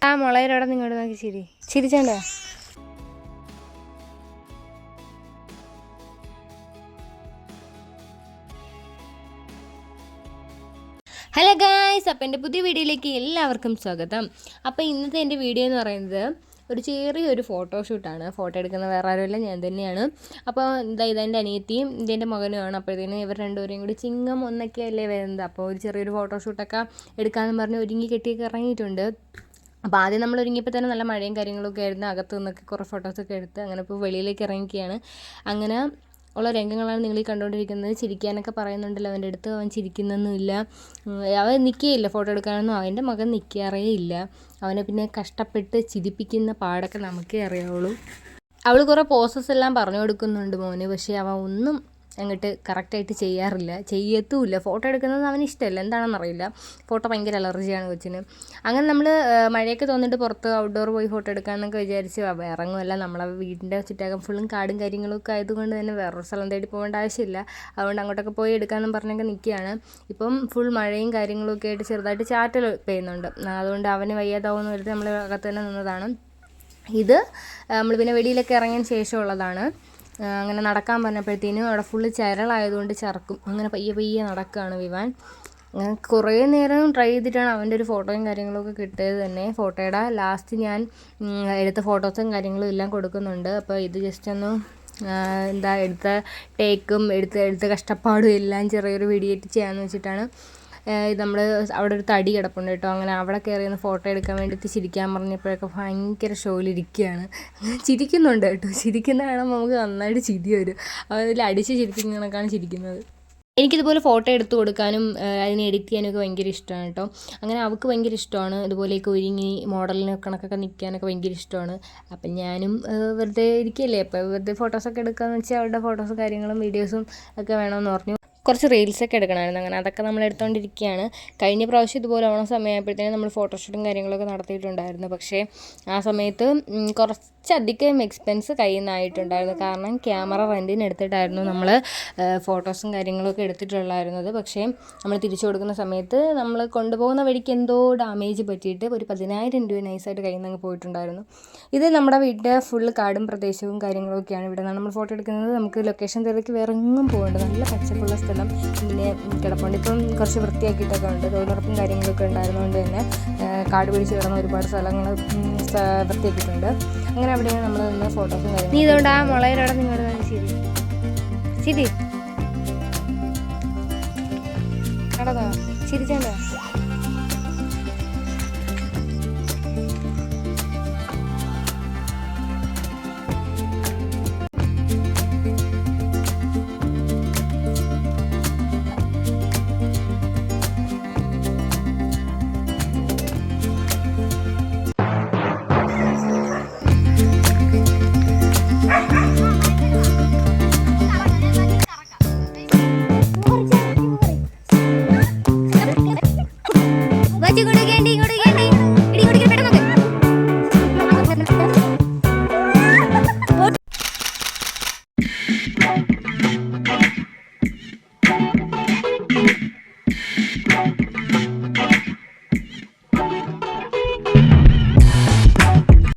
ആ മുളയിലവിടെ നിങ്ങോട്ട് നോക്കി ചിരിച്ചേണ്ട. Hello guys, അപ്പം എൻ്റെ പുതിയ വീഡിയോയിലേക്ക് എല്ലാവർക്കും സ്വാഗതം. അപ്പോൾ ഇന്നത്തെ എൻ്റെ വീഡിയോ എന്ന് പറയുന്നത് ഒരു ചെറിയൊരു ഫോട്ടോഷൂട്ടാണ്. ഫോട്ടോ എടുക്കുന്ന വേറെ ആരുമില്ല, ഞാൻ തന്നെയാണ്. അപ്പോൾ ഇതെൻ്റെ അനിയത്തിയും ഇതെൻ്റെ മകനുമാണ്. അപ്പോഴത്തേനും ഇവർ രണ്ടുപേരെയും കൂടി ചിങ്ങം ഒന്നൊക്കെ അല്ലേ വരുന്നത്. അപ്പോൾ ഒരു ചെറിയൊരു ഫോട്ടോഷൂട്ടൊക്കെ എടുക്കാമെന്ന് പറഞ്ഞ് ഒരുങ്ങി കെട്ടിയൊക്കെ ഇറങ്ങിയിട്ടുണ്ട്. അപ്പോൾ ആദ്യം നമ്മൾ ഒരുങ്ങിയപ്പോൾ തന്നെ നല്ല മഴയും കാര്യങ്ങളൊക്കെ ആയിരുന്നു. അകത്തു നിന്നൊക്കെ കുറേ ഫോട്ടോസൊക്കെ എടുത്ത് അങ്ങനെ ഇപ്പോൾ വെളിയിലേക്ക് ഇറങ്ങിക്കുകയാണ്. അങ്ങനെ ഉള്ള രംഗങ്ങളാണ് നിങ്ങൾ ഈ കണ്ടുകൊണ്ടിരിക്കുന്നത്. ചിരിക്കാനൊക്കെ പറയുന്നുണ്ടല്ലോ അവൻ്റെ അടുത്ത്. അവൻ ചിരിക്കുന്നൊന്നുമില്ല, അവൻ നിൽക്കുകയില്ല ഫോട്ടോ എടുക്കാനൊന്നും. അവൻ്റെ മകൻ നിൽക്കാറേ ഇല്ല. അവനെ പിന്നെ കഷ്ടപ്പെട്ട് ചിരിപ്പിക്കുന്ന പാടൊക്കെ നമുക്കേ അറിയാവുള്ളൂ. അവൾ കുറേ പോസസ് എല്ലാം പറഞ്ഞു കൊടുക്കുന്നുണ്ട് മോന്, പക്ഷേ അവൻ ഒന്നും അങ്ങോട്ട് കറക്റ്റായിട്ട് ചെയ്യാറില്ല, ചെയ്യത്തുമില്ല. ഫോട്ടോ എടുക്കുന്നത് അവന് ഇഷ്ടമല്ല, എന്താണെന്നറിയില്ല. ഫോട്ടോ ഭയങ്കര അലർജിയാണ് കൊച്ചിന്. അങ്ങനെ നമ്മൾ മഴയൊക്കെ തോന്നിട്ട് പുറത്ത് ഔട്ട്ഡോർ പോയി ഫോട്ടോ എടുക്കാമെന്നൊക്കെ വിചാരിച്ച് ഇറങ്ങുമല്ല. നമ്മളെ വീടിൻ്റെ ചുറ്റകം ഫുള്ളും കാടും കാര്യങ്ങളൊക്കെ ആയതുകൊണ്ട് തന്നെ വേറൊരു സ്ഥലം തേടി പോകേണ്ട ആവശ്യമില്ല. അതുകൊണ്ട് അങ്ങോട്ടൊക്കെ പോയി എടുക്കാമെന്നും പറഞ്ഞൊക്കെ നിൽക്കുകയാണ്. ഇപ്പം ഫുൾ മഴയും കാര്യങ്ങളൊക്കെ ആയിട്ട് ചെറുതായിട്ട് ചാറ്റൽ പെയ്യുന്നുണ്ട്. അതുകൊണ്ട് അവന് വയ്യാതാവുമെന്ന് കരുതി നമ്മൾ അകത്ത് തന്നെ നിന്നതാണ്. ഇത് നമ്മൾ പിന്നെ വെളിയിലൊക്കെ ഇറങ്ങിയതിന് ശേഷമുള്ളതാണ്. അങ്ങനെ നടക്കാൻ പറഞ്ഞപ്പോഴത്തേനും അവിടെ ഫുള്ള് ചരളായതുകൊണ്ട് ചറക്കും. അങ്ങനെ പയ്യെ നടക്കുകയാണ് വിവാൻ. അങ്ങനെ കുറേ നേരം ട്രൈ ചെയ്തിട്ടാണ് അവൻ്റെ ഒരു ഫോട്ടോയും കാര്യങ്ങളൊക്കെ കിട്ടിയത് തന്നെ. ഫോട്ടോയുടെ ലാസ്റ്റ് ഞാൻ എടുത്ത ഫോട്ടോസും കാര്യങ്ങളും എല്ലാം കൊടുക്കുന്നുണ്ട്. അപ്പോൾ ഇത് ജസ്റ്റ് ഒന്ന് എടുത്ത ടേക്കും എടുത്ത കഷ്ടപ്പാടും എല്ലാം ചെറിയൊരു വീഡിയോ ആയിട്ട് ചെയ്യാമെന്ന് വെച്ചിട്ടാണ്. ഇത് നമ്മൾ അവിടെ ഒരു തടി കിടപ്പുണ്ട് കേട്ടോ. അങ്ങനെ അവിടെ കയറിയൊന്ന് ഫോട്ടോ എടുക്കാൻ വേണ്ടിയിട്ട് ചിരിക്കാൻ പറഞ്ഞപ്പോഴൊക്കെ ഭയങ്കര ഷോയിലിരിക്കുകയാണ്. ചിരിക്കുന്നുണ്ട് കേട്ടോ. ചിരിക്കുന്ന കാണുമ്പോൾ നമുക്ക് നന്നായിട്ട് ചിരി വരും. അതിൽ അടിച്ച് ചിരിക്കുന്ന കണക്കാണ് ചിരിക്കുന്നത്. എനിക്കിതുപോലെ ഫോട്ടോ എടുത്ത് കൊടുക്കാനും അതിനെ എഡിറ്റ് ചെയ്യാനൊക്കെ ഭയങ്കര ഇഷ്ടമാണ് കേട്ടോ. അങ്ങനെ അവൾക്ക് ഭയങ്കര ഇഷ്ടമാണ് ഇതുപോലെയൊക്കെ ഒരുങ്ങി മോഡലിന് കണക്കൊക്കെ നിൽക്കാനൊക്കെ ഭയങ്കര ഇഷ്ടമാണ്. അപ്പം ഞാനും വെറുതെ ഇരിക്കുകയല്ലേ, അപ്പോൾ വെറുതെ ഫോട്ടോസൊക്കെ എടുക്കാമെന്ന് വെച്ചാൽ അവരുടെ ഫോട്ടോസും കാര്യങ്ങളും വീഡിയോസും ഒക്കെ വേണമെന്ന് പറഞ്ഞു. കുറച്ച് റീൽസൊക്കെ എടുക്കണമായിരുന്നു. അങ്ങനെ അതൊക്കെ നമ്മൾ എടുത്തുകൊണ്ടിരിക്കുകയാണ്. കഴിഞ്ഞ പ്രാവശ്യം ഇതുപോലെ ഓണ സമയമായപ്പോഴത്തേനും നമ്മൾ ഫോട്ടോഷൂട്ടും കാര്യങ്ങളൊക്കെ നടത്തിയിട്ടുണ്ടായിരുന്നു. പക്ഷേ ആ സമയത്ത് കുറച്ചധികം എക്സ്പെൻസ് കയ്യിൽ നിന്നായിട്ടുണ്ടായിരുന്നു. കാരണം ക്യാമറ റെൻറ്റിന് എടുത്തിട്ടായിരുന്നു നമ്മൾ ഫോട്ടോസും കാര്യങ്ങളൊക്കെ എടുത്തിട്ടുണ്ടായിരുന്നത്. പക്ഷേ നമ്മൾ തിരിച്ചു കൊടുക്കുന്ന സമയത്ത് നമ്മൾ കൊണ്ടുപോകുന്ന വഴിക്ക് എന്തോ ഡാമേജ് പറ്റിയിട്ട് ഒരു 10,000 രൂപ നൈസായിട്ട് കയ്യിൽ നിന്ന് പോയിട്ടുണ്ടായിരുന്നു. ഇത് നമ്മുടെ വീട്ടിലെ ഫുള്ള് കാടും പ്രദേശവും കാര്യങ്ങളൊക്കെയാണ്. ഇവിടെ നിന്നാണ് നമ്മൾ ഫോട്ടോ എടുക്കുന്നത്. നമുക്ക് ലൊക്കേഷൻ തിരക്ക് വേറെ എങ്ങും പോകേണ്ട, നല്ല പച്ചപ്പുള്ള സ്ഥലം പിന്നെ കിടപ്പുണ്ട്. ഇപ്പം കുറച്ച് വൃത്തിയാക്കിയിട്ടൊക്കെ ഉണ്ട്. തൊഴിലുറപ്പും കാര്യങ്ങളൊക്കെ ഉണ്ടായിരുന്നതുകൊണ്ട് തന്നെ കാട് പിടിച്ച് കിടന്ന ഒരുപാട് സ്ഥലങ്ങൾ വൃത്തിയാക്കിയിട്ടുണ്ട്. അങ്ങനെ അവിടെയാണ് നമ്മൾ നിന്ന് ഫോട്ടോസും കാര്യങ്ങളും. നീ ഇതുകൊണ്ട് ആ മുളയിലൂടെ നിങ്ങളുടെ ശരി കടന്നോ ചിരിച്ചേണ്ടോ.